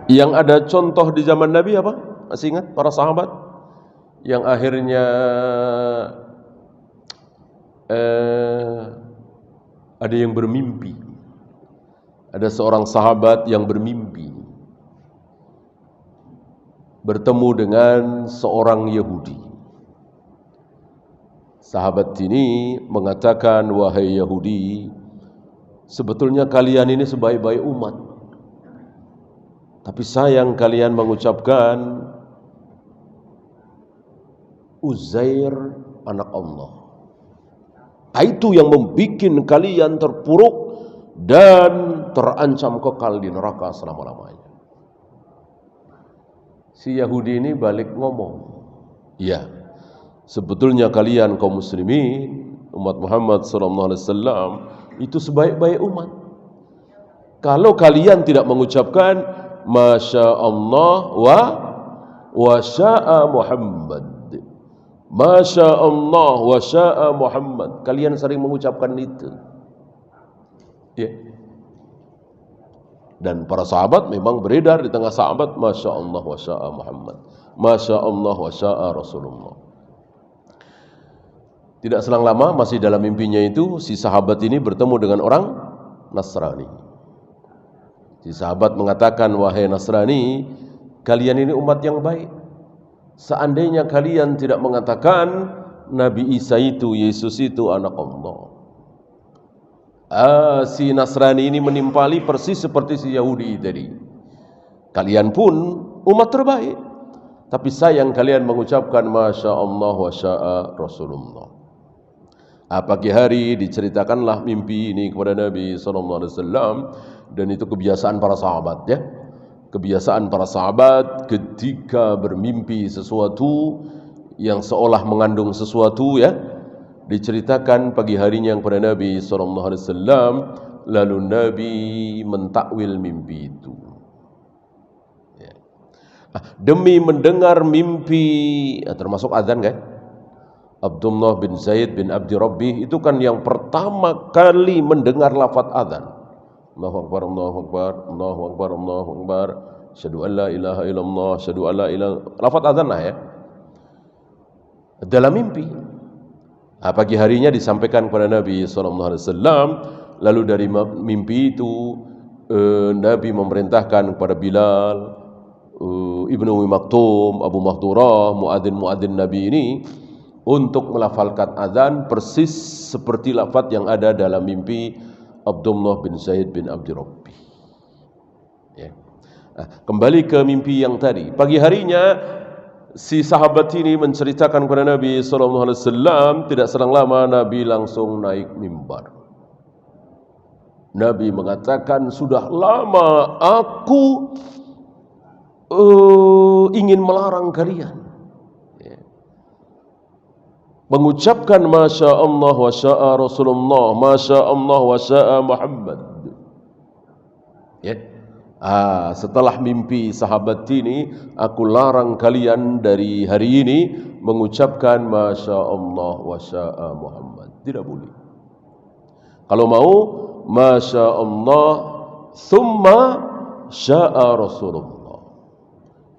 Yang ada contoh di zaman Nabi apa? Masih ingat para sahabat? Yang akhirnya ada yang bermimpi. Ada seorang sahabat yang bermimpi bertemu dengan seorang Yahudi. Sahabat ini mengatakan, wahai Yahudi, sebetulnya kalian ini sebaik-baik umat, tapi sayang kalian mengucapkan Uzair anak Allah. Itu yang membuat kalian terpuruk dan terancam kekal di neraka selama-lamanya. Si Yahudi ini balik ngomong, ya, sebetulnya kalian kaum muslimin, umat Muhammad SAW itu sebaik-baik umat. Kalau kalian tidak mengucapkan Masya Allah wa sya'a Muhammad, Masya Allah wa sya'a Muhammad, kalian sering mengucapkan itu, ya. Dan para sahabat memang beredar di tengah sahabat, Masya Allah wa sya'a Muhammad, Masya Allah wa sya'a Rasulullah. Tidak selang lama, masih dalam mimpinya itu, si sahabat ini bertemu dengan orang Nasrani. Si sahabat mengatakan, wahai Nasrani, kalian ini umat yang baik. Seandainya kalian tidak mengatakan Nabi Isa itu, Yesus itu anak Allah. Si Nasrani ini menimpali persis seperti si Yahudi tadi. Kalian pun umat terbaik, tapi sayang kalian mengucapkan Masya Allah wa sya'a Rasulullah. Pagi hari diceritakanlah mimpi ini kepada Nabi SAW, dan itu kebiasaan para sahabat, ya. Kebiasaan para sahabat ketika bermimpi sesuatu yang seolah mengandung sesuatu, ya, diceritakan pagi harinya kepada Nabi SAW, lalu Nabi mentakwil mimpi itu. Ya. Demi mendengar mimpi, termasuk azan kan? Abdullah bin Zaid bin Abdi Rabbih itu kan yang pertama kali mendengar lafaz azan. Allahu Akbar, Allahu Akbar, Allahu Akbar, Allahu Akbar, asyhadu an la ilaha illallah, asyhadu an la ilaha, lafaz azan lah, ya. Dalam mimpi. Pagi harinya disampaikan kepada Nabi SAW, lalu dari mimpi itu Nabi memerintahkan kepada Bilal, Ibnu Umi Maktum, Abu Mahdurah, muadzin Nabi ini untuk melafalkan azan persis seperti lafaz yang ada dalam mimpi Abdullah bin Zaid bin Abdi Rabbi. Ya. Kembali ke mimpi yang tadi. Pagi harinya si sahabat ini menceritakan kepada Nabi SAW, tidak selang lama Nabi langsung naik mimbar. Nabi mengatakan, sudah lama aku ingin melarang kalian mengucapkan Masya Allah wa sya'a Rasulullah, Masya Allah wa sya'a Muhammad. Ya. Setelah mimpi sahabat ini, aku larang kalian dari hari ini mengucapkan Masya Allah wa sya'a Muhammad. Tidak boleh. Kalau mau, Masya Allah thumma sya'a Rasulullah.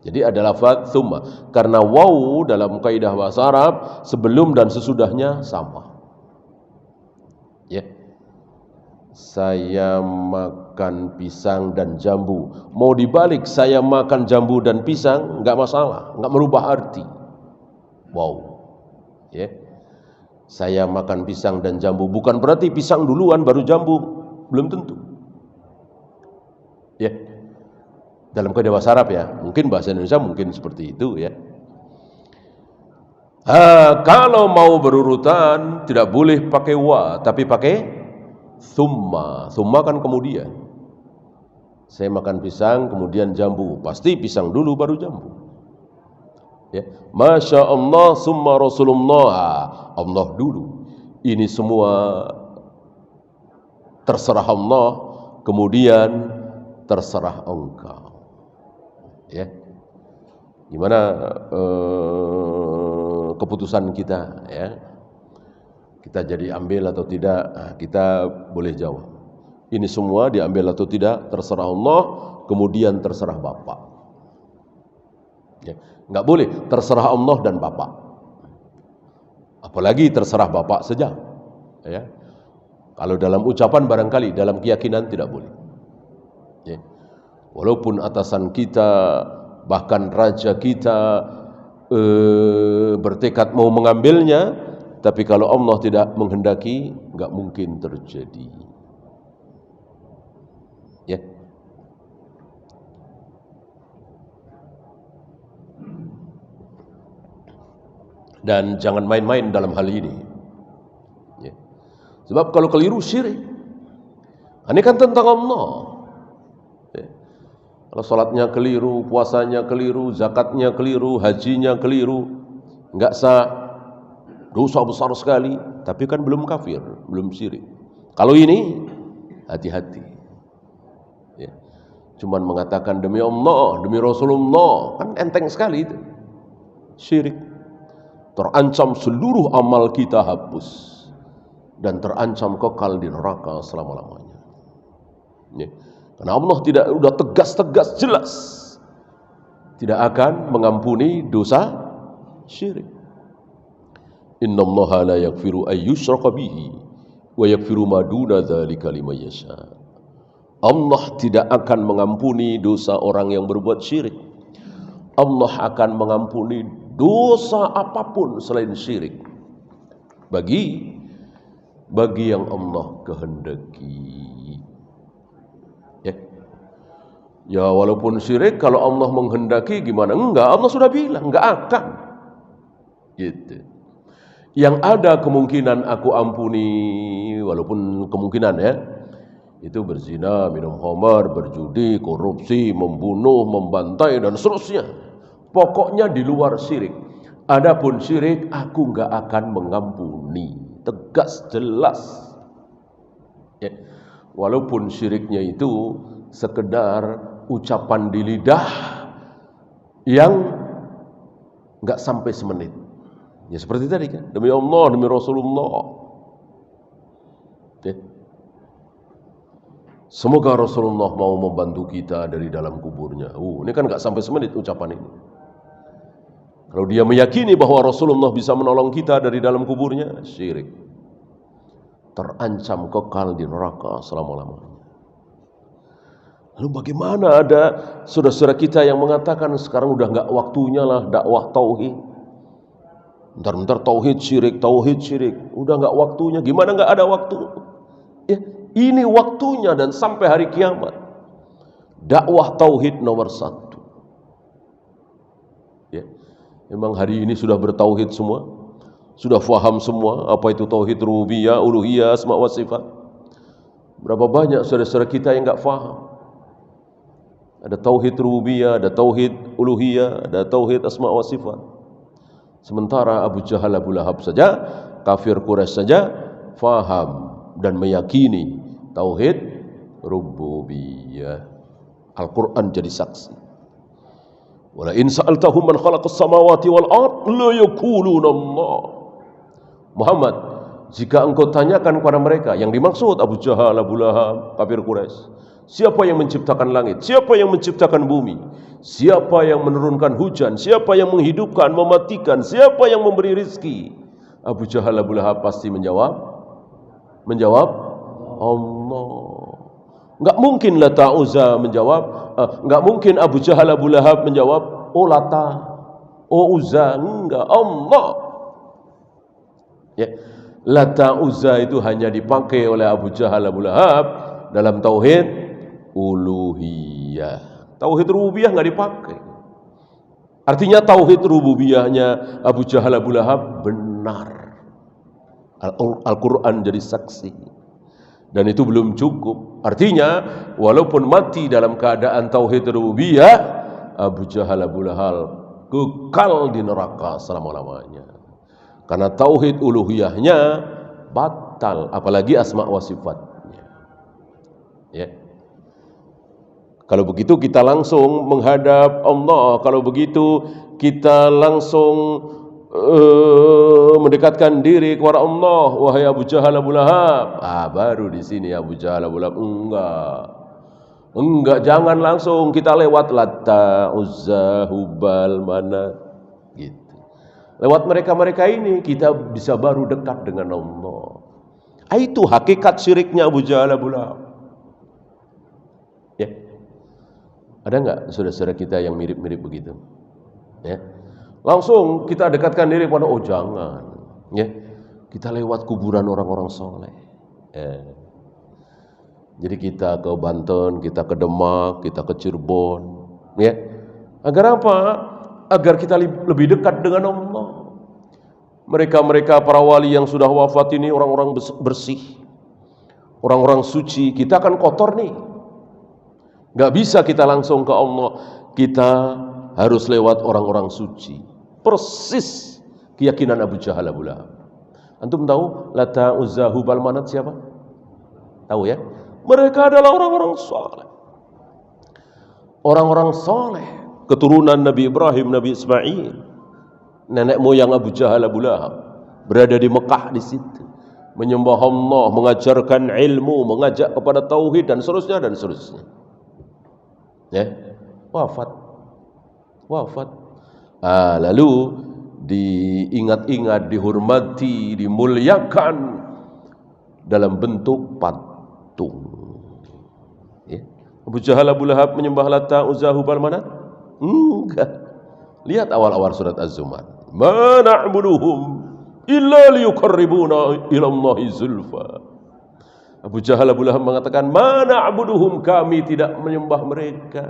Jadi ada lafaz thumma, karena waw dalam kaidah bahasa Arab sebelum dan sesudahnya sama. Ya. Saya makan pisang dan jambu. Mau dibalik, saya makan jambu dan pisang, enggak masalah, enggak merubah arti. Wow. Ya. Saya makan pisang dan jambu, bukan berarti pisang duluan baru jambu, belum tentu. Ya. Dalam kaidah bahasa Arab, ya. Mungkin bahasa Indonesia mungkin seperti itu, ya. Kalau mau berurutan tidak boleh pakai wa, tapi pakai thumma. Thumma kan kemudian. Saya makan pisang kemudian jambu, pasti pisang dulu baru jambu. Ya. Masya Allah thumma Rasulullah, Allah dulu. Ini semua terserah Allah, kemudian terserah engkau. Ya, gimana keputusan kita, ya? Kita jadi ambil atau tidak? Kita boleh jawab. Ini semua diambil atau tidak terserah Allah, kemudian terserah bapak. Ya, nggak boleh terserah Allah dan bapak. Apalagi terserah bapak saja. Ya. Kalau dalam ucapan barangkali, dalam keyakinan tidak boleh. Ya. Walaupun atasan kita, bahkan raja kita bertekad mau mengambilnya, tapi kalau Allah tidak menghendaki, nggak mungkin terjadi. Ya. Dan jangan main-main dalam hal ini. Ya. Sebab kalau keliru syirik. Ini kan tentang Allah. Ya. Kalau salatnya keliru, puasanya keliru, zakatnya keliru, hajinya keliru, enggak sah, dosa besar sekali, tapi kan belum kafir, belum syirik. Kalau ini, hati-hati. Ya. Cuman mengatakan demi Allah, demi Rasulullah, kan enteng sekali itu. Syirik. Terancam seluruh amal kita hapus. Dan terancam kekal di neraka selama-lamanya. Ya. Karena Allah tidak, sudah tegas-tegas jelas, tidak akan mengampuni dosa syirik. Innallaha la yaghfiru ay yushraka bihi wa yaghfiru ma duna dzalika liman yasha. Allah tidak akan mengampuni dosa orang yang berbuat syirik. Allah akan mengampuni dosa apapun selain syirik bagi yang Allah kehendaki. Ya walaupun syirik, kalau Allah menghendaki gimana? Enggak, Allah sudah bilang enggak akan. Gitu. Yang ada kemungkinan aku ampuni, walaupun kemungkinan ya, itu berzina, minum khamar, berjudi, korupsi, membunuh, membantai dan seterusnya. Pokoknya di luar syirik. Adapun syirik aku enggak akan mengampuni. Tegas, jelas. Ya. Walaupun syiriknya itu sekedar ucapan di lidah yang enggak sampai semenit. Ya seperti tadi kan, demi Allah, demi Rasulullah. Ya. Semoga Rasulullah mau membantu kita dari dalam kuburnya. Ini kan enggak sampai semenit ucapan ini. Kalau dia meyakini bahwa Rasulullah bisa menolong kita dari dalam kuburnya, syirik. Terancam kekal di neraka selama-lamanya. Lalu bagaimana ada saudara-saudara kita yang mengatakan sekarang udah enggak waktunya lah dakwah tauhid. Bentar-bentar tauhid syirik, udah enggak waktunya. Gimana enggak ada waktu? Ya, ini waktunya dan sampai hari kiamat. Dakwah tauhid nomor 1. Ya. Memang hari ini sudah bertauhid semua, sudah faham semua apa itu tauhid rububiyah, uluhiyah, asma wa sifat. Berapa banyak saudara-saudara kita yang enggak faham? Ada tauhid rububiyah, ada tauhid uluhiyah, ada tauhid asma wa sifat. Sementara Abu Jahal, Abu Lahab saja, kafir Quraisy saja faham dan meyakini tauhid rububiyah. Al-Quran jadi saksi. Wala in sa'altahum man khalaqas samawati wal ard la yaquluna Allah. Muhammad, jika engkau tanyakan kepada mereka, yang dimaksud Abu Jahal, Abu Lahab, kafir Quraisy, siapa yang menciptakan langit? Siapa yang menciptakan bumi? Siapa yang menurunkan hujan? Siapa yang menghidupkan, mematikan? Siapa yang memberi rizki? Abu Jahal, Abu Lahab pasti menjawab Allah. Enggak mungkin Lata Uzza menjawab, enggak mungkin Abu Jahal, Abu Lahab menjawab, oh Lata, oh Uzza, enggak, Allah. Ya. Lata Uzza itu hanya dipakai oleh Abu Jahal, Abu Lahab dalam tauhid uluhiyah. Tauhid rububiyah enggak dipakai. Artinya tauhid rububiyahnya Abu Jahal, Abu Lahab benar. Al-Quran jadi saksi. Dan itu belum cukup. Artinya walaupun mati dalam keadaan tauhid rububiyah, Abu Jahal, Abu Lahab kekal di neraka selama-lamanya. Karena tauhid uluhiyahnya batal, apalagi asma wa sifatnya. Ya. Kalau begitu kita langsung menghadap Allah. Kalau begitu kita langsung mendekatkan diri kepada Allah. Wahai Abu Jahal, Abu Lahab. Baru di sini Abu Jahal, Abu Lahab enggak. Enggak, jangan langsung kita lewat Lata, Uzza, Hubal, Manat gitu. Lewat mereka-mereka ini kita bisa baru dekat dengan Allah. Itu hakikat syiriknya Abu Jahal, Abu Lahab. Ya. Ada enggak saudara-saudara kita yang mirip-mirip begitu? Ya. Langsung kita dekatkan diri pada jangan. Ya. Kita lewat kuburan orang-orang soleh. Ya. Jadi kita ke Banten, kita ke Demak, kita ke Cirebon, ya. Agar apa? Agar kita lebih dekat dengan Allah. Mereka-mereka para wali yang sudah wafat ini orang-orang bersih, orang-orang suci. Kita kan kotor nih. Gak bisa kita langsung ke Allah. Kita harus lewat orang-orang suci. Persis keyakinan Abu Jahal, Abu Lahab. Antum tahu Lata, Uzza, Hubal, Manat siapa? Tahu ya? Mereka adalah orang-orang soleh. Orang-orang soleh, keturunan Nabi Ibrahim, Nabi Ismail, nenek moyang Abu Jahal, Abu Lahab, berada di Mekah di situ, menyembah Allah, mengajarkan ilmu, mengajak kepada tauhid dan seterusnya dan seterusnya. Ya, wafat. Lalu diingat-ingat, dihormati, dimuliakan dalam bentuk patung. Ya. Abu Jahal, Abu Lahab menyembah Lata, Uzza, Hubal, Manat? Enggak. Lihat awal-awal surat Az-Zumar. Ma na'buduhum illa liyuqarribuna ila Allahi zulfa. Abu Jahal, Abu Lahab mengatakan, ma na'buduhum, kami tidak menyembah mereka.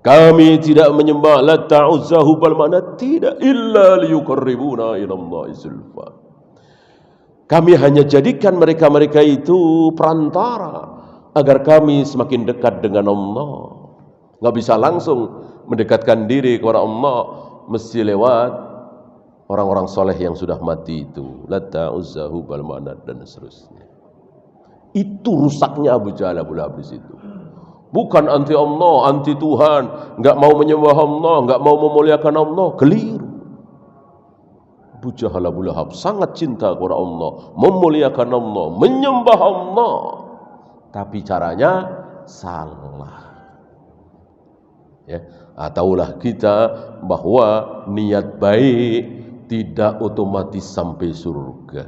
Kami tidak menyembah Lata, Uzza, Hubal, Manat, tidak, illa liyuqarribuna ila Allahi zulfa. Kami hanya jadikan mereka-mereka itu perantara agar kami semakin dekat dengan Allah. Nggak bisa langsung mendekatkan diri kepada Allah, mesti lewat orang-orang soleh yang sudah mati itu. Lata, Uzza, Hubal, Manat dan seterusnya. Itu rusaknya Abu Jahal, Abu Lahab di situ. Bukan anti Allah, anti Tuhan, nggak mau menyembah Allah, nggak mau memuliakan Allah, keliru. Abu Jahal, Abu Lahab sangat cinta kepada Allah, memuliakan Allah, menyembah Allah, tapi caranya salah. Ya, tahulah kita bahwa niat baik tidak otomatis sampai surga.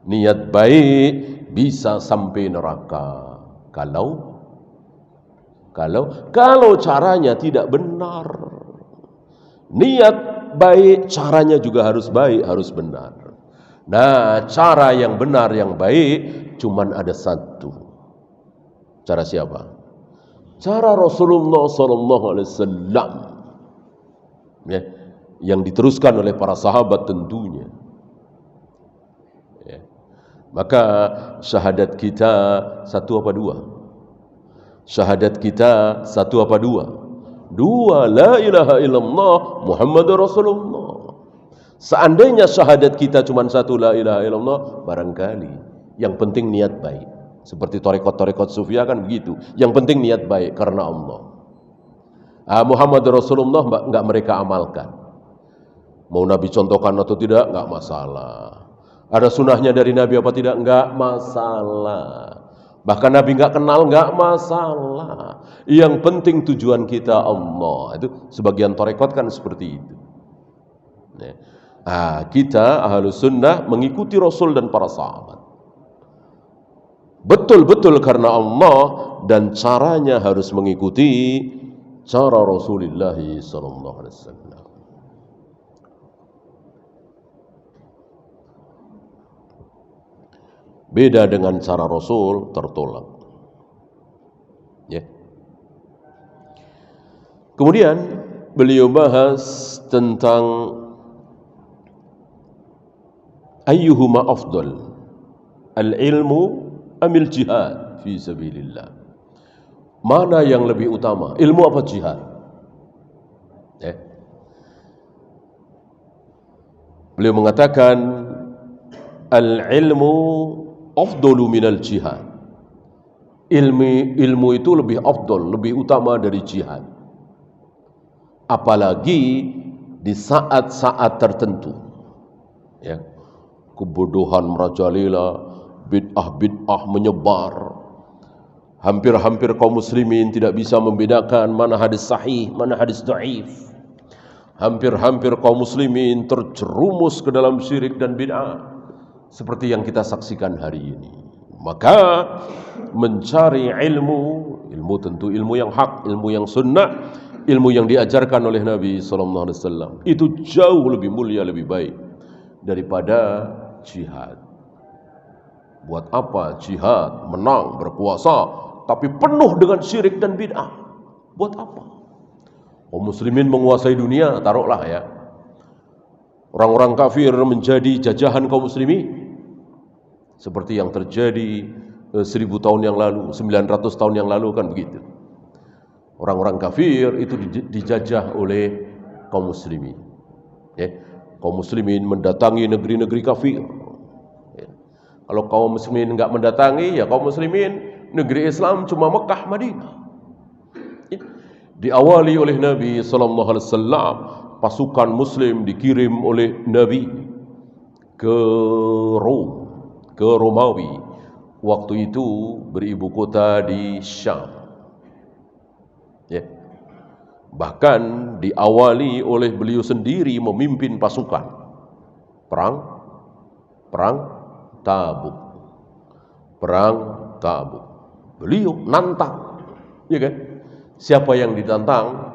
Niat baik bisa sampai neraka kalau caranya tidak benar. Niat baik, caranya juga harus baik, harus benar. Nah, cara yang benar, yang baik cuman ada satu. Cara siapa? Cara Rasulullah SAW, ya, yang diteruskan oleh para sahabat tentunya. Ya. Maka syahadat kita satu apa dua? Syahadat kita satu apa dua? Dua, la ilaha illallah Muhammadur Rasulullah. Seandainya syahadat kita cuma satu, la ilaha illallah, barangkali yang penting niat baik. Seperti tarekat-tarekat sufia kan begitu. Yang penting niat baik karena Allah. Muhammad Rasulullah enggak mereka amalkan. Mau Nabi contohkan atau tidak, enggak masalah. Ada sunnahnya dari Nabi apa tidak, enggak masalah. Bahkan Nabi enggak kenal, enggak masalah. Yang penting tujuan kita Allah. Itu sebagian tarekat kan seperti itu. Kita Ahlus Sunnah mengikuti Rasul dan para sahabat. Betul-betul karena Allah, dan caranya harus mengikuti cara Rasulullah sallallahu alaihi wasallam. Beda dengan cara Rasul, tertolak. Ya. Kemudian beliau bahas tentang ayyuhuma afdal, al-ilmu amil jihad fi sabilillah. Mana yang lebih utama, ilmu apa jihad? Beliau mengatakan al-ilmu afdalu minal jihad. Ilmu itu lebih afdal, lebih utama dari jihad. Apalagi di saat-saat tertentu. Ya. Kebodohan merajalela, bid'ah menyebar, Hampir-hampir kaum muslimin tidak bisa membedakan mana hadis sahih, mana hadis dhaif. Hampir-hampir kaum muslimin terjerumus ke dalam syirik dan bid'ah seperti yang kita saksikan hari ini. Maka mencari ilmu tentu ilmu yang hak, ilmu yang sunnah, ilmu yang diajarkan oleh Nabi SAW, itu jauh lebih mulia, lebih baik daripada jihad. Buat apa jihad, menang, berkuasa, tapi penuh dengan syirik dan bid'ah? Buat apa? Kaum muslimin menguasai dunia, taruhlah ya. Orang-orang kafir menjadi jajahan kaum muslimin. Seperti yang terjadi 1000 tahun yang lalu, 900 tahun yang lalu kan begitu. Orang-orang kafir itu dijajah oleh kaum muslimin. Ya. Kaum muslimin mendatangi negeri-negeri kafir. Ya. Kalau kaum muslimin enggak mendatangi, ya kaum muslimin negeri Islam cuma Mekah, Madinah. Ya. Diawali oleh Nabi SAW, pasukan muslim dikirim oleh Nabi ke Rom, ke Romawi. Waktu itu beribu kota di Syam. Ya. Bahkan diawali oleh beliau sendiri memimpin pasukan perang Tabuk. Perang Tabuk. Beliau nantang, ya kan? Siapa yang ditantang?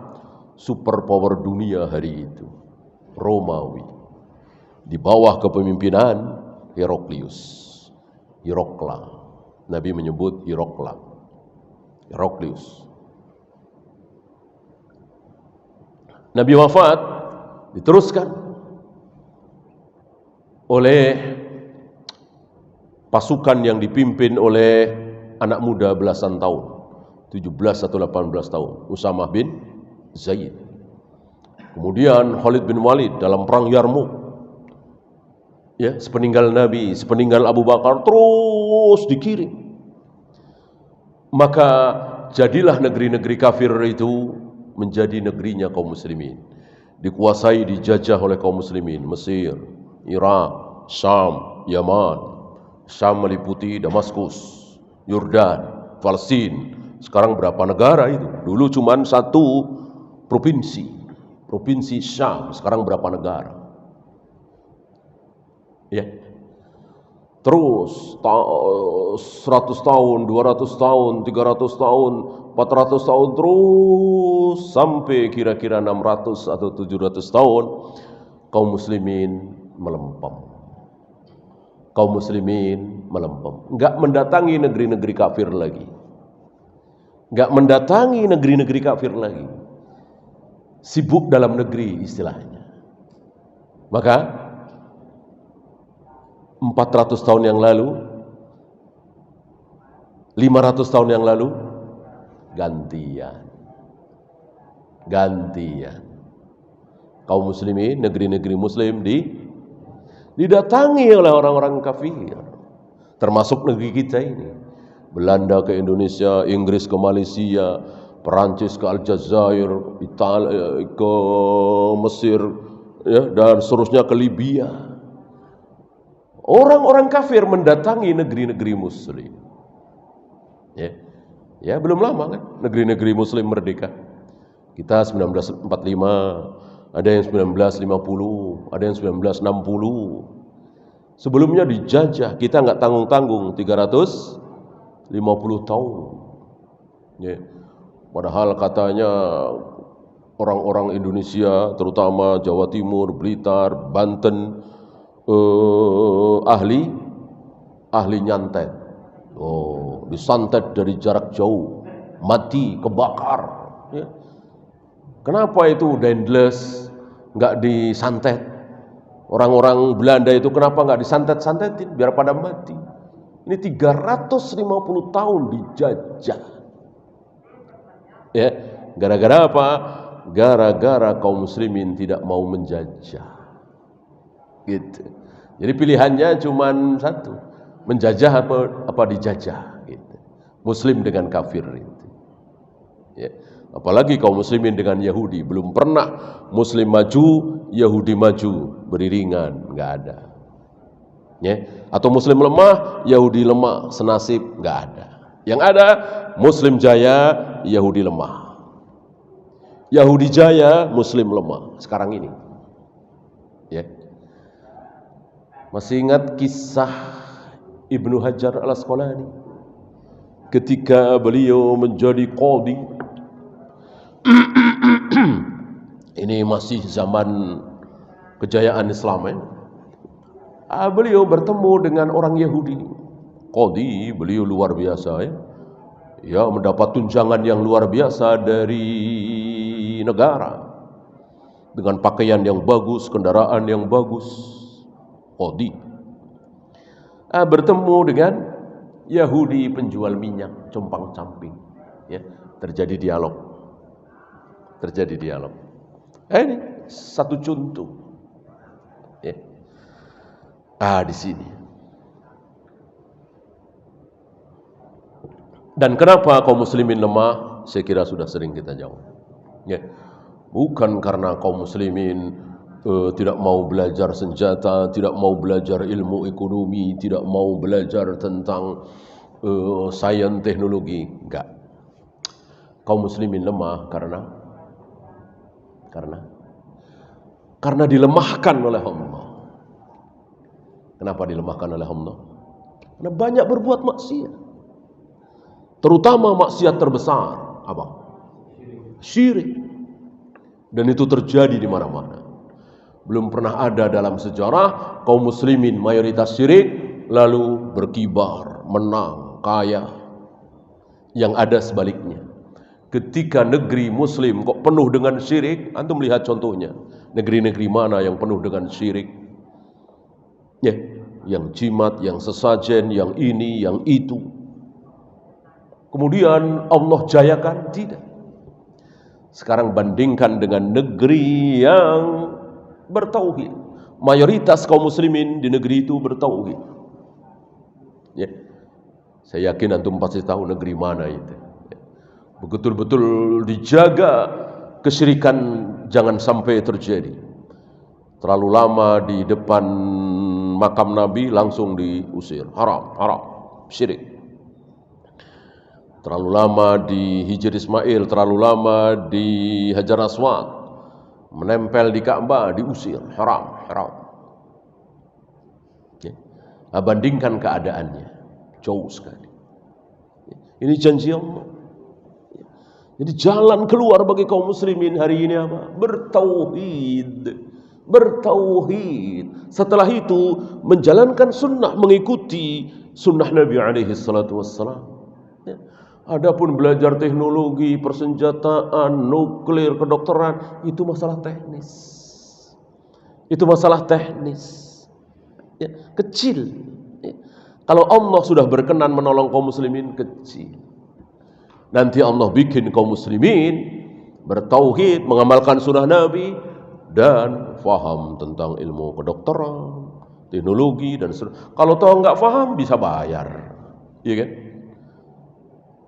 Superpower dunia hari itu, Romawi, di bawah kepemimpinan Heraklius. Nabi menyebut Heraklius. Nabi wafat, diteruskan oleh pasukan yang dipimpin oleh anak muda belasan tahun, 17 atau 18 tahun, Usamah bin Zaid. Kemudian Khalid bin Walid dalam perang Yarmuk. Ya, sepeninggal Nabi, sepeninggal Abu Bakar, terus dikirim. Maka jadilah negeri-negeri kafir itu menjadi negerinya kaum muslimin. Dikuasai, dijajah oleh kaum muslimin. Mesir, Irak, Syam, Yaman. Syam meliputi Damaskus, Yordan, Palestina. Sekarang berapa negara itu? Dulu cuma satu provinsi, Provinsi Syam. Sekarang berapa negara? Ya. Terus 100 tahun, 200 tahun, 300 tahun, 400 tahun, terus sampai kira-kira 600 atau 700 tahun kaum muslimin melempem. Kaum muslimin melempem, enggak mendatangi negeri-negeri kafir lagi. Enggak mendatangi negeri-negeri kafir lagi. Sibuk dalam negeri istilahnya. Maka 400 tahun yang lalu, 500 tahun yang lalu, gantian. Kaum muslimin, negeri-negeri muslim didatangi oleh orang-orang kafir. Termasuk negeri kita ini. Belanda ke Indonesia, Inggris ke Malaysia, Perancis ke Aljazair, Italia ke Mesir, ya, dan seterusnya ke Libya. Orang-orang kafir mendatangi negeri-negeri muslim. Ya, belum lama kan negeri-negeri muslim merdeka. Kita 1945, ada yang 1950, ada yang 1960. Sebelumnya dijajah, kita enggak tanggung-tanggung 350 tahun. Ya. Padahal katanya orang-orang Indonesia, terutama Jawa Timur, Blitar, Banten, ahli nyantet. Disantet dari jarak jauh, mati, kebakar. Ya. Kenapa itu Dendles nggak disantet? Orang-orang Belanda itu kenapa nggak disantet-santetin biar pada mati? Ini 350 tahun dijajah. Ya, gara-gara apa? Gara-gara kaum muslimin tidak mau menjajah. Gitu. Jadi pilihannya cuma satu, menjajah apa dijajah. Gitu. Muslim dengan kafir itu. Ya. Apalagi kaum muslimin dengan Yahudi, belum pernah Muslim maju, Yahudi maju beriringan, nggak ada. Ya. Atau Muslim lemah, Yahudi lemah, senasib, nggak ada. Yang ada Muslim jaya, Yahudi lemah. Yahudi jaya, Muslim lemah. Sekarang ini. Ya. Masih ingat kisah Ibnu Hajar al-Asqalani ketika beliau menjadi qadhi? Ini masih zaman kejayaan Islam ya. Beliau bertemu dengan orang Yahudi. Qadhi, beliau luar biasa ya. Ya, mendapat tunjangan yang luar biasa dari negara. Dengan pakaian yang bagus, kendaraan yang bagus. Qadhi. Bertemu dengan Yahudi penjual minyak, compang-camping. Ya, terjadi dialog. Ini satu contoh. Ya. Di sini. Dan kenapa kaum muslimin lemah? Saya kira sudah sering kita jawab. Ya. Bukan karena kaum muslimin tidak mau belajar senjata, tidak mau belajar ilmu ekonomi, tidak mau belajar tentang sains teknologi. Enggak. Kaum muslimin lemah karena dilemahkan oleh Allah. Kenapa dilemahkan oleh Allah? Karena banyak berbuat maksiat. Terutama maksiat terbesar apa? Syirik. Dan itu terjadi di mana-mana. Belum pernah ada dalam sejarah kaum muslimin mayoritas syirik lalu berkibar, menang, kaya. Yang ada sebaliknya. Ketika negeri muslim kok penuh dengan syirik, antum lihat contohnya. Negeri-negeri mana yang penuh dengan syirik? Ya, yang jimat, yang sesajen, yang ini, yang itu. Kemudian Allah jayakan? Tidak. Sekarang bandingkan dengan negeri yang bertauhid. Mayoritas kaum muslimin di negeri itu bertauhid. Ya. Saya yakin antum pasti tahu negeri mana itu. Betul-betul dijaga kesyirikan jangan sampai terjadi. Terlalu lama di depan makam Nabi langsung diusir. Haram, syirik. Terlalu lama di Hijr Ismail, terlalu lama di Hajar Aswad, menempel di Ka'bah, diusir. Haram. Ya. Bandingkan keadaannya, jauh sekali. Ini janji Allah. Jadi jalan keluar bagi kaum muslimin hari ini apa? Bertauhid. Setelah itu menjalankan sunnah, mengikuti sunnah Nabi alaihi salatu wassalam. Ya. Adapun belajar teknologi, persenjataan, nuklir, kedokteran, itu masalah teknis. Ya, kecil. Ya. Kalau Allah sudah berkenan menolong kaum muslimin, kecil. Nanti Allah bikin kaum muslimin bertauhid, mengamalkan sunnah Nabi dan faham tentang ilmu kedokteran, teknologi dan kalau tahu enggak faham bisa bayar. Iya kan?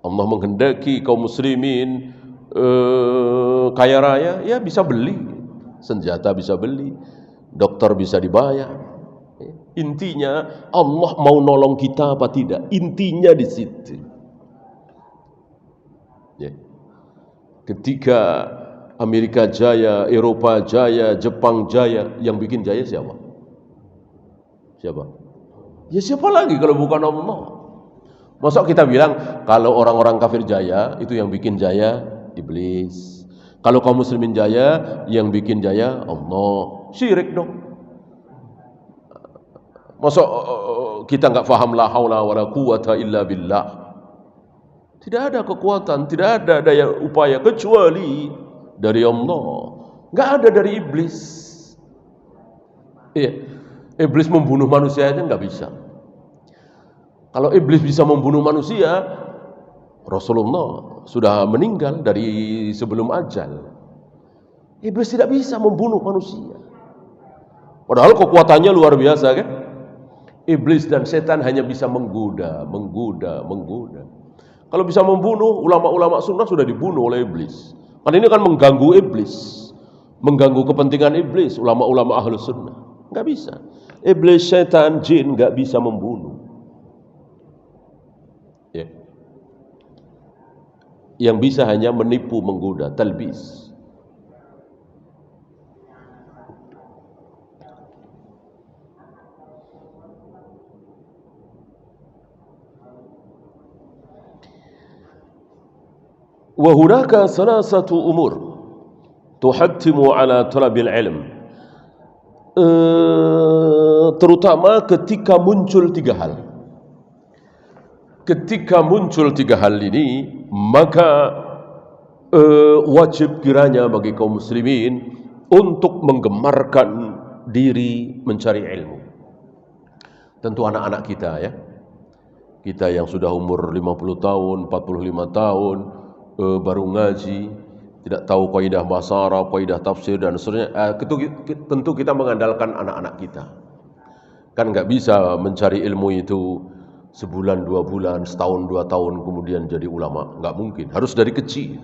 Allah menghendaki kaum muslimin kaya raya, ya bisa beli. Senjata bisa beli, dokter bisa dibayar. Intinya Allah mau nolong kita apa tidak? Intinya di situ. Ya. Ketika Amerika jaya, Eropa jaya, Jepang jaya, yang bikin jaya siapa? Ya siapa lagi kalau bukan Allah? Masa kita bilang kalau orang-orang kafir jaya, itu yang bikin jaya iblis. Kalau kaum muslimin jaya, yang bikin jaya Allah. Syirik dong. Masa kita enggak faham la haula wala quwata illa billah. Tidak ada kekuatan, tidak ada daya upaya kecuali dari Allah. Enggak ada dari iblis. Iya. Iblis membunuh manusia aja enggak bisa. Kalau iblis bisa membunuh manusia, Rasulullah sudah meninggal dari sebelum ajal. Iblis tidak bisa membunuh manusia. Padahal kekuatannya luar biasa kan? Iblis dan setan hanya bisa menggoda. Kalau bisa membunuh, ulama-ulama sunnah sudah dibunuh oleh iblis. Karena ini kan mengganggu iblis, mengganggu kepentingan iblis, ulama-ulama ahlu sunnah. Enggak bisa. Iblis, setan, jin enggak bisa membunuh. Ya. yang bisa hanya menipu, menggoda, talbis. Wa hunaka salasatu umur tuhaddimu ala talabil ilm. Terutama ketika muncul tiga hal. Ketika muncul tiga hal ini, maka wajib kiranya bagi kaum muslimin untuk menggemarkan diri mencari ilmu. Tentu anak-anak kita ya. Kita yang sudah umur 50 tahun, 45 tahun, baru ngaji, tidak tahu kaidah bahasa Arab, kaidah tafsir dan seterusnya. Tentu kita mengandalkan anak-anak kita. Kan nggak bisa mencari ilmu itu sebulan, 2 bulan, setahun, 2 tahun kemudian jadi ulama. Nggak mungkin. Harus dari kecil.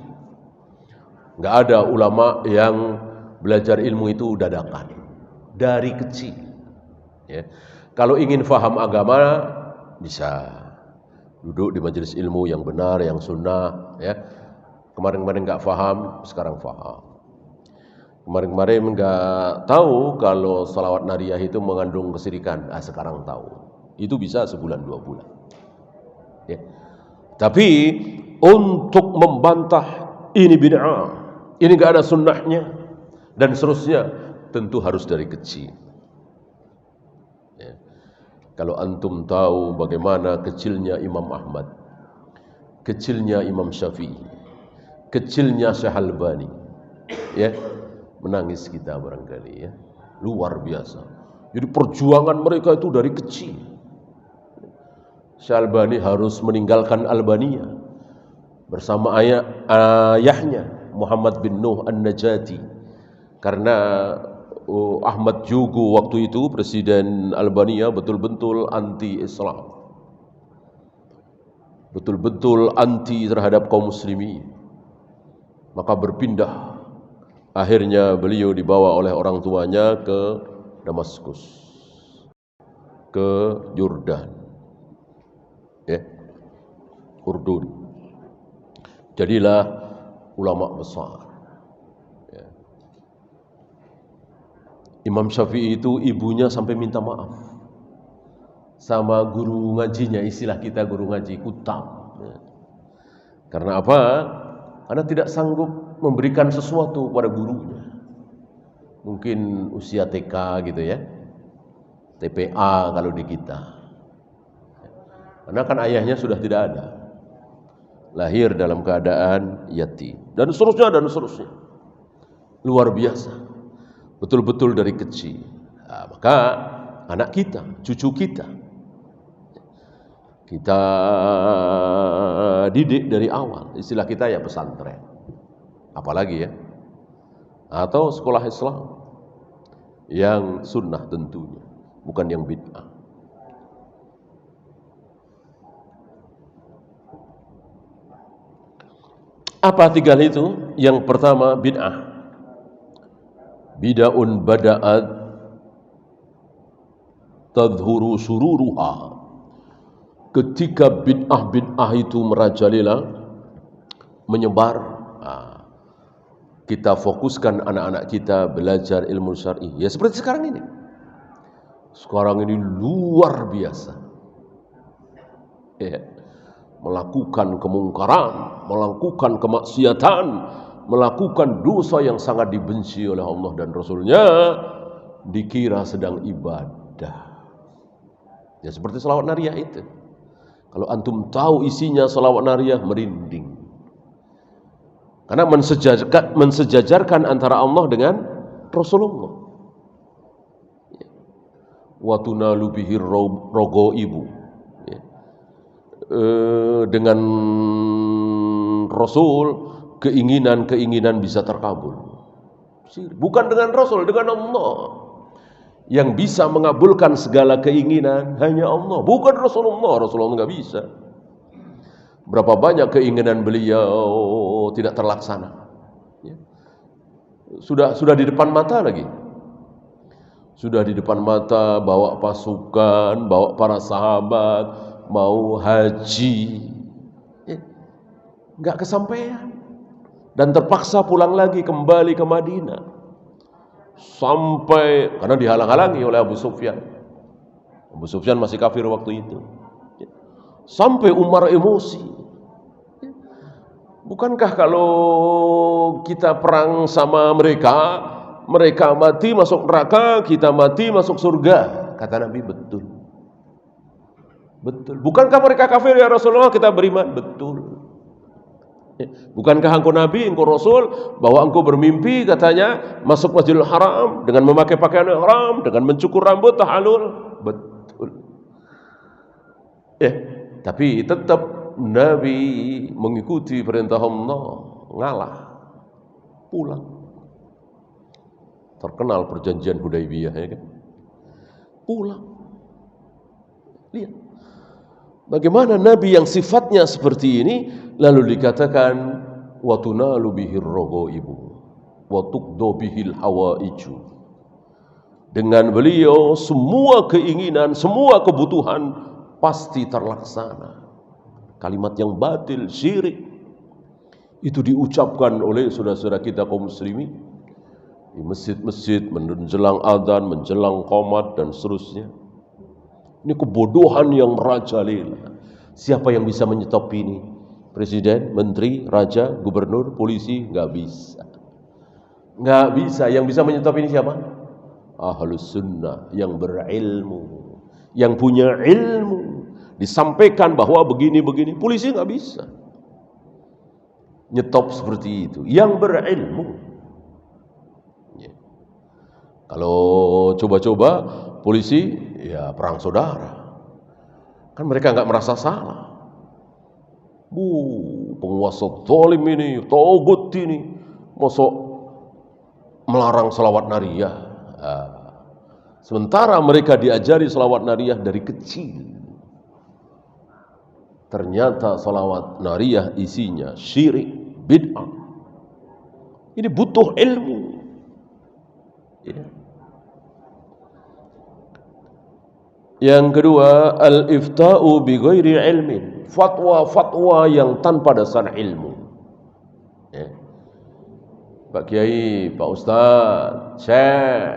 Nggak ada ulama yang belajar ilmu itu dadakan. Dari kecil. Ya. Kalau ingin faham agama, bisa duduk di majelis ilmu yang benar, yang sunnah. Ya. Kemarin-kemarin nggak faham, sekarang faham. Kemarin-kemarin nggak tahu kalau salawat nariyah itu mengandung kesyirikan, sekarang tahu. Itu bisa sebulan 2 bulan. Ya. Tapi untuk membantah ini bid'ah, ini nggak ada sunnahnya dan seterusnya, tentu harus dari kecil. Ya. Kalau antum tahu bagaimana kecilnya Imam Ahmad, kecilnya Imam Syafi'i, kecilnya Syekh Albani, ya, menangis kita barangkali ya, luar biasa. Jadi perjuangan mereka itu dari kecil. Syekh Albani harus meninggalkan Albania bersama ayahnya Muhammad bin Nuh An-Najati karena Ahmad Jugo waktu itu presiden Albania betul-betul anti-Islam, betul-betul anti terhadap kaum muslimin. Maka berpindah. Akhirnya beliau dibawa oleh orang tuanya ke Damaskus, ke Yordan, ya, Urdun. Jadilah ulama besar. Ya. Imam Syafi'i itu ibunya sampai minta maaf sama guru ngajinya, istilah kita guru ngaji, kutam. Ya. Karena apa? Karena tidak sanggup memberikan sesuatu pada gurunya. Mungkin usia TK gitu ya, TPA kalau di kita. Karena kan ayahnya sudah tidak ada, lahir dalam keadaan yatim dan seterusnya dan seterusnya. Luar biasa, betul-betul dari kecil. Nah, maka anak kita, cucu kita didik dari awal. Istilah kita ya pesantren, apalagi ya, atau sekolah Islam yang sunnah tentunya, bukan yang bid'ah. Apa tiga hal itu? Yang pertama bid'ah. Bid'ahun bada'at tadhuru sururuha. Ketika bid'ah itu merajalela, menyebar, kita fokuskan anak-anak kita belajar ilmu syar'i. Ya seperti sekarang ini. Sekarang ini luar biasa. Ya. Melakukan kemungkaran, melakukan kemaksiatan, melakukan dosa yang sangat dibenci oleh Allah dan Rasulnya, dikira sedang ibadah. Ya seperti selawat nariyah itu. Kalau antum tahu isinya selawat nariyah, merinding. Karena mensejajarkan antara Allah dengan Rasulullah. Wa tunalu bihi rogoibu. Dengan Rasul, keinginan-keinginan bisa terkabul. Bukan dengan Rasul, dengan Allah. Yang bisa mengabulkan segala keinginan hanya Allah, bukan Rasulullah. Rasulullah nggak bisa. Berapa banyak keinginan beliau tidak terlaksana. Ya. Sudah di depan mata lagi. Sudah di depan mata, bawa pasukan, bawa para sahabat, mau haji. Ya. Enggak kesampaian. Dan terpaksa pulang lagi kembali ke Madinah. Sampai, karena dihalang-halangi oleh Abu Sufyan. Abu Sufyan masih kafir waktu itu. Sampai Umar emosi. Bukankah kalau kita perang sama mereka, mereka mati masuk neraka, kita mati masuk surga? Kata Nabi, betul. Betul. Bukankah mereka kafir ya Rasulullah, kita beriman? Betul. Bukankah engkau Nabi, engkau Rasul, bahwa engkau bermimpi katanya masuk Masjidil Haram dengan memakai pakaian yang haram, dengan mencukur rambut, tahallul? Betul. Tapi tetap Nabi mengikuti perintah Allah, ngalah, pulang. Terkenal perjanjian Hudaybiyah, ya kan? Pulang. Lihat bagaimana Nabi yang sifatnya seperti ini, lalu dikatakan wa tunalu bihir raghaibu wa tuqdu bihil hawaiju. Dengan beliau semua keinginan, semua kebutuhan pasti terlaksana. Kalimat yang batil, syirik, itu diucapkan oleh saudara-saudara kita kaum muslimin di masjid-masjid menjelang adzan, menjelang qomat dan seterusnya. Ini kebodohan yang merajalela. Siapa yang bisa menyetop ini? Presiden, menteri, raja, gubernur, polisi? Enggak bisa. Enggak bisa. Yang bisa menyetop ini siapa? Ahlus sunnah yang berilmu, yang punya ilmu. Disampaikan bahwa begini-begini, polisi enggak bisa nyetop seperti itu. Yang berilmu. Kalau coba-coba polisi, ya perang saudara. Kan mereka enggak merasa salah. Penguasa zalim ini, togut ini, masuk melarang selawat nariyah. Sementara mereka diajari selawat nariyah dari kecil. Ternyata selawat nariyah isinya syirik, bid'ah. Ini butuh ilmu. Ya. Yang kedua, al-ifta'u bi ghairi ilmin. Fatwa-fatwa yang tanpa dasar ilmu. Ya. Pak Kiai, Pak Ustaz, Syekh,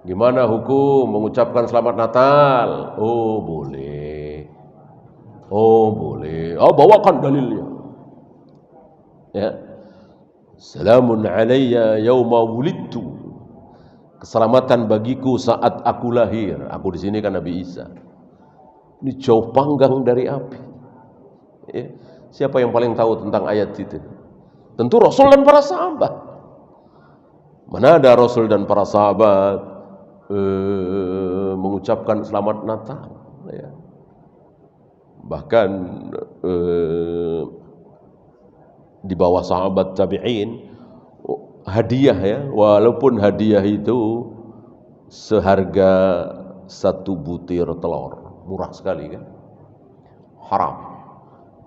gimana hukum mengucapkan selamat Natal? Oh, boleh. Oh, boleh. Oh, bawakan dalilnya. Ya. Salamun alayya yauma wulidtu. Keselamatan bagiku saat aku lahir. Aku di sini kan Nabi Isa. Ini jauh panggang dari api. Ya. Siapa yang paling tahu tentang ayat itu? Tentu Rasul dan para sahabat. Mana ada Rasul dan para sahabat mengucapkan selamat Natal? Ya. Bahkan di bawah sahabat tabi'in, hadiah ya, walaupun hadiah itu seharga 1 butir telur, murah sekali kan, haram.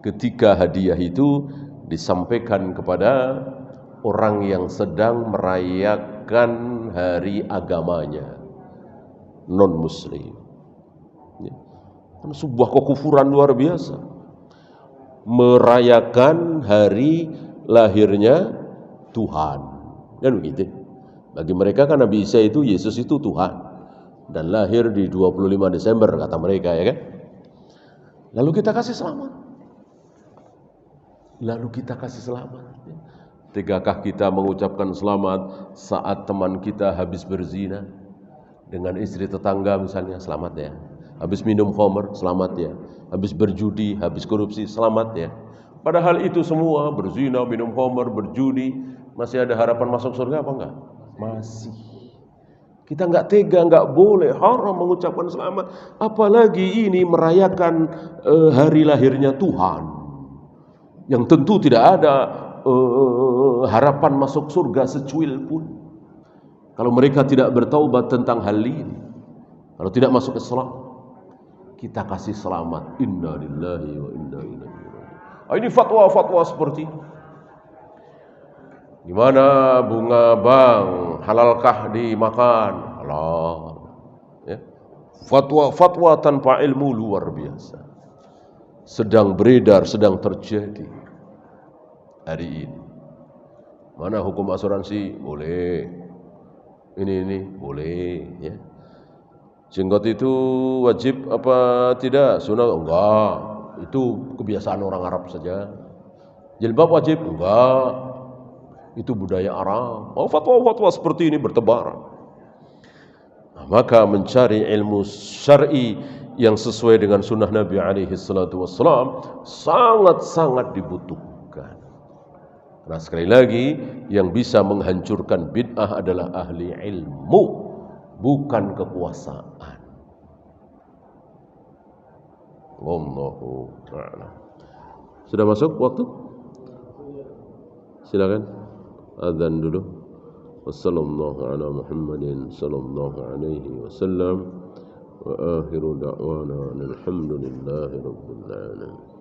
Ketika hadiah itu disampaikan kepada orang yang sedang merayakan hari agamanya, non muslim. Ya. Sebuah kekufuran luar biasa, merayakan hari lahirnya Tuhan, kan begitu. Bagi mereka kan Nabi Isa itu, Yesus itu Tuhan, dan lahir di 25 Desember kata mereka, ya kan. Lalu kita kasih selamat. Tegakah kita mengucapkan selamat saat teman kita habis berzina dengan istri tetangga misalnya? Selamat ya. Habis minum khamr, selamat ya. Habis berjudi, habis korupsi, selamat ya. Padahal itu semua, berzina, minum khamr, berjudi, masih ada harapan masuk surga apa enggak? Masih. Kita enggak tega, enggak boleh, haram mengucapkan selamat. Apalagi ini merayakan hari lahirnya Tuhan, yang tentu tidak ada harapan masuk surga secuil pun. Kalau mereka tidak bertaubat tentang hal ini, kalau tidak masuk Islam, kita kasih selamat. Inna lillahi wa inna ilaihi raji'un. Ini fatwa-fatwa seperti ini. Gimana bunga bang, halalkah dimakan? Halal. Ya. Fatwa-fatwa tanpa ilmu luar biasa sedang beredar, sedang terjadi. hari ini. Mana hukum asuransi? Boleh. Ini boleh, ya. Jenggot itu wajib apa tidak? Sunat? Enggak. Itu kebiasaan orang Arab saja. Jilbab wajib? Enggak. Itu budaya Arab. Oh, fatwa-fatwa seperti ini bertebaran. Nah, maka mencari ilmu syar'i yang sesuai dengan sunnah Nabi alaihi salatu wassalam sangat-sangat dibutuhkan. Nah, sekali lagi, yang bisa menghancurkan bid'ah adalah ahli ilmu, bukan kekuasaan. Wallahu a'lam. Sudah masuk waktu? Silakan azan dulu. Wassallallahu ala Muhammadin sallallahu alaihi wasallam wa akhiru da'wana alhamdulillahi rabbil alamin.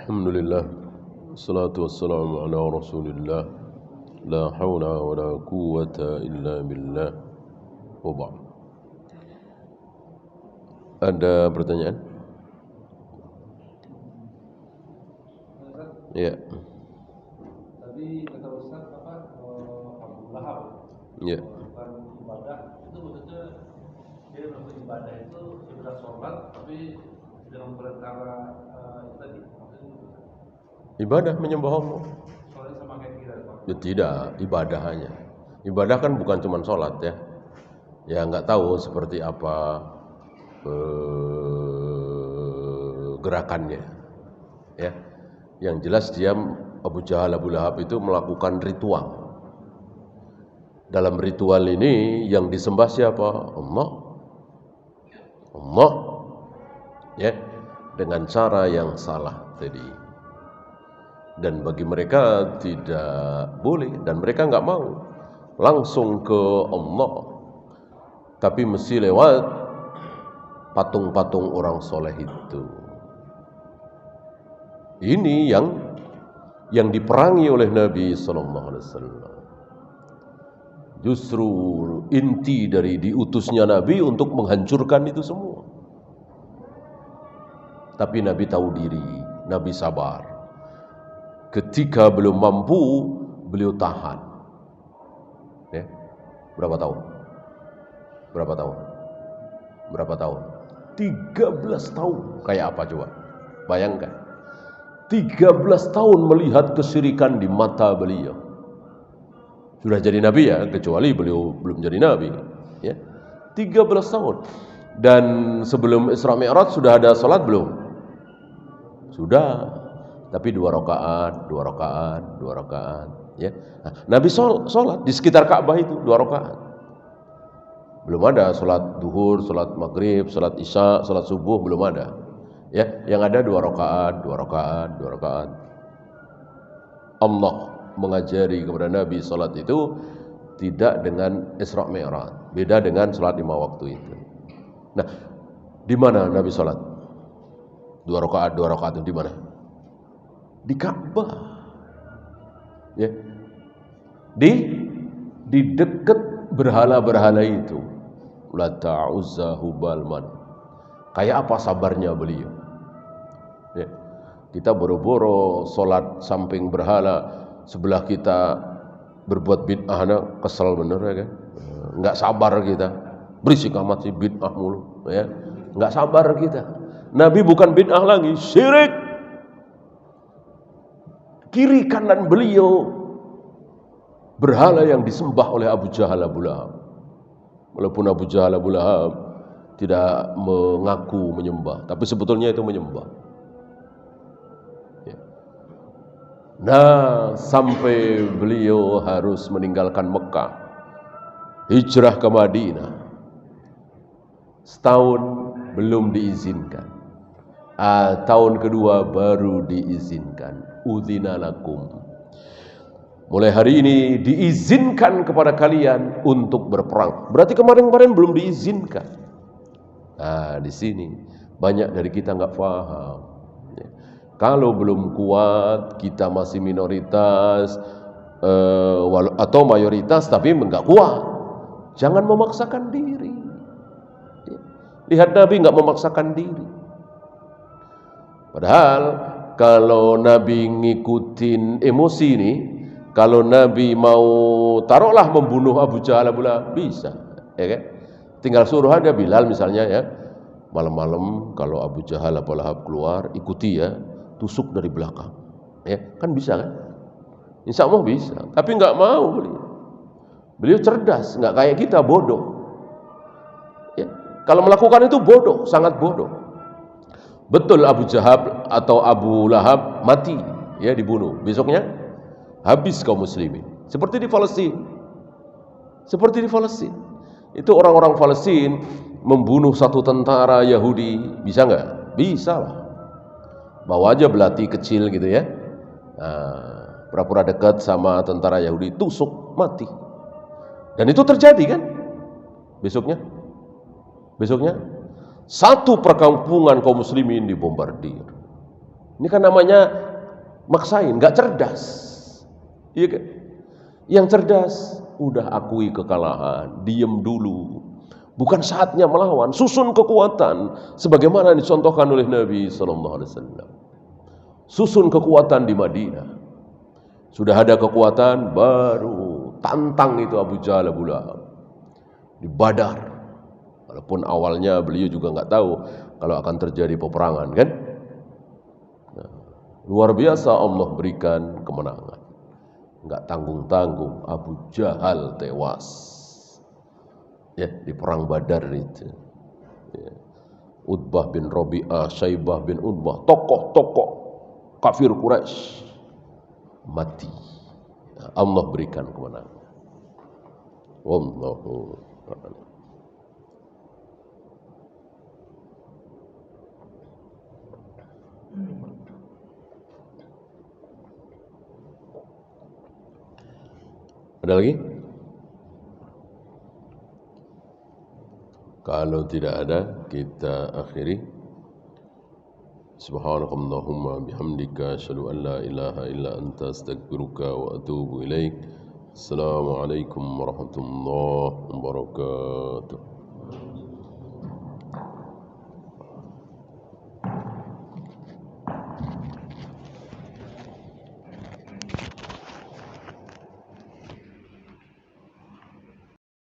Alhamdulillah, salatu wassalamu ala rasulillah, la hawla wa la quwwata illa billah, wa ba'd. Ada pertanyaan? Ya. Tadi kata Ustaz Abu Lahab. Ya. Melakukan ibadah itu maksudnya dia melakukan ibadah itu ibadah sholat tapi dengan perkara tadi Ibadah menyembah Allah. sholat sama kayak kita Pak. Ya, tidak, ibadah hanya. Ibadah kan bukan cuma sholat ya. Ya nggak tahu seperti apa gerakannya. Ya, yang jelas dia Abu Jahal Abu Lahab itu melakukan ritual. Dalam ritual ini yang disembah siapa? Allah. Allah. Ya, dengan cara yang salah tadi. Dan bagi mereka tidak boleh dan mereka nggak mau langsung ke Allah, tapi mesti lewat patung-patung orang soleh itu. Ini yang diperangi oleh Nabi Sallallahu Alaihi Wasallam. Justru inti dari diutusnya Nabi untuk menghancurkan itu semua. Tapi Nabi tahu diri, Nabi sabar. Ketika belum mampu, beliau tahan. Ya. Berapa tahun? Berapa tahun? Berapa tahun? 13 tahun. Kayak apa coba? Bayangkan. 13 tahun melihat kesyirikan di mata beliau. Sudah jadi nabi ya, kecuali beliau belum jadi nabi. Ya. 13 tahun. Dan sebelum Isra Mi'raj sudah ada salat belum? Sudah. Tapi 2 rakaat, 2 rakaat, 2 rakaat. Ya. Nah, Nabi sholat di sekitar Ka'bah itu 2 rakaat. Belum ada sholat duhur, sholat maghrib, sholat isya, sholat subuh, belum ada. Ya, yang ada 2 rakaat, 2 rakaat, 2 rakaat. Allah mengajari kepada Nabi sholat itu tidak dengan Isra Mi'raj, beda dengan sholat 5 waktu itu. Nah, di mana Nabi sholat? 2 rakaat itu di mana? Di Ka'bah. Ya. Di dekat berhala-berhala itu. Lata, Uzza, Hubal, Man. Kayak apa sabarnya beliau? Ya. Kita boro-boro sholat samping berhala, sebelah kita berbuat bid'ah, kesel bener ya kan? Nggak sabar kita. Berisik amat sih bid'ah mulu, ya. Nggak sabar kita. Nabi bukan bid'ah lagi, syirik. Kiri kanan beliau berhala yang disembah oleh Abu Jahal Abu Lahab. Walaupun Abu Jahal Abu Lahab tidak mengaku menyembah, tapi sebetulnya itu menyembah. Ya. Nah, sampai beliau harus meninggalkan Mekah, hijrah ke Madinah. Setahun belum diizinkan. Tahun kedua baru diizinkan. Udzina lakum. Mulai hari ini diizinkan kepada kalian untuk berperang. Berarti kemarin-kemarin belum diizinkan. Nah, di sini banyak dari kita nggak paham. Ya. Kalau belum kuat, kita masih minoritas atau mayoritas, tapi nggak kuat. Jangan memaksakan diri. Ya. Lihat Nabi nggak memaksakan diri. Padahal kalau Nabi ngikutin emosi ini, kalau Nabi mau taruhlah membunuh Abu Jahal Abu Lahab, bisa, ya kan? Tinggal suruh aja Bilal misalnya ya, malam-malam kalau Abu Jahal Abu Lahab keluar, ikuti ya, tusuk dari belakang, ya kan bisa kan? Insya Allah bisa, tapi nggak mau beliau. Beliau cerdas, nggak kayak kita bodoh. Ya, kalau melakukan itu bodoh, sangat bodoh. Betul Abu Jahal atau Abu Lahab mati, ya dibunuh. Besoknya habis kaum muslimin. Seperti di Palestina. Seperti di Palestina. Itu orang-orang Palestina membunuh satu tentara Yahudi, bisa nggak? Bisa lah. Bawa aja belati kecil gitu ya. Nah, pura-pura dekat sama tentara Yahudi, tusuk, mati. Dan itu terjadi kan? Besoknya satu perkampungan kaum muslimin dibombardir. Ini kan namanya maksain, nggak cerdas. Iya kan? Yang cerdas udah akui kekalahan, diem dulu. Bukan saatnya melawan, susun kekuatan sebagaimana dicontohkan oleh Nabi sallallahu alaihi wasallam. Susun kekuatan di Madinah. Sudah ada kekuatan, baru tantang itu Abu Jahal Abu Lahab di Badar. Walaupun awalnya beliau juga nggak tahu kalau akan terjadi peperangan kan. Nah, luar biasa Allah berikan kemenangan. Nggak tanggung-tanggung Abu Jahal tewas. Ya, di perang Badar itu. Ya. Utbah bin Rabi'ah, Syaibah bin Utbah, tokoh-tokoh kafir Quraisy mati. Allah berikan kemenangan. Wallahu a'lam. Ada lagi? Kalau tidak ada, kita akhiri. Subhanakallahumma bihamdika asyhadu an la ilaha illa anta astaghfiruka wa atubu ilaik. Assalamualaikum warahmatullahi wabarakatuh.